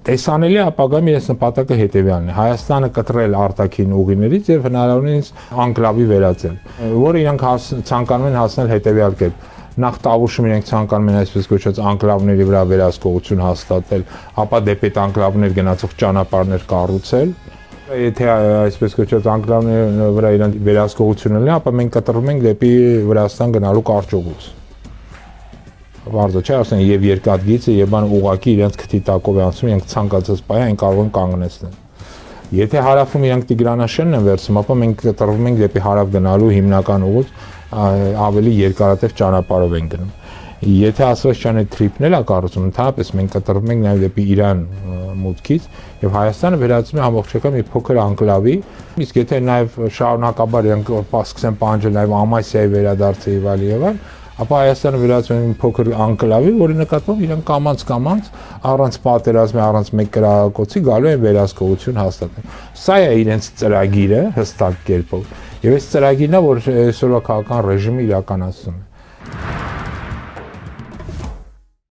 Տեսանելի ապագայում իրենց նպատակը հետևյալն է՝ Հայաստանը կտրել արտաքին ուղիներից եւ հնարավորինս անկլավի վերածել, որը իրանք ցանկանում են հասնել հետևյալ կերպ. նախ Տավուշում իրենք ցանկանում են այսպես կոչված անկլավների վրա վերահսկողություն հաստատել, ապա դեպի այդ անկլավներ գնացող ճանապարհներ կառուցել։ Եթե այսպես կոչված անկլավների վրա իրանք վերահսկողություն ունեն, ապա մենք կտրվում ենք դեպի Վրաստան գնալու կարճուղուց։ Վարձը չէ, ասեն եւ երկաթգիծը եւ բան ուղակի իրենց քթի տակով է անցնում, իրենք ցանկացած պայա այն կարող են կանգնեցնել։ Եթե հարավում իրենք Տիգրանաշենն են վերցնում, ապա մենք կտրվում ենք դեպի հարավ գնալու հիմնական ուղուց ավելի երկարատև ճանապարհով են գնում։ Եթե Ասվեստչյանի թրիփն էլ է կառուցում, ընդհանրապես մենք կտրվում ենք նաեւ դեպի Իրան մուտքից եւ Հայաստանը վերածվում է ամբողջական մի փոքր անկլավի, իսկ եթե նաեւ շարունակաբար իրենք սկսեն պահանջել նաեւ Ամասիայի վերադարձը եւ այլն, ապա Հայաստանը վերածվում է մի փոքր անկլավի, որի նկատմամբ իրենք կամաց առանց պատերազմի, առանց մեկ կրակոցի գալու են վերահսկողություն հաստատել։ Սա է իրենց ծրագիրը հստակ կերպով։ Եվ այս ծրագիրն է, որ այսօրվա քաղաքական ռեժիմը իրականացնում է։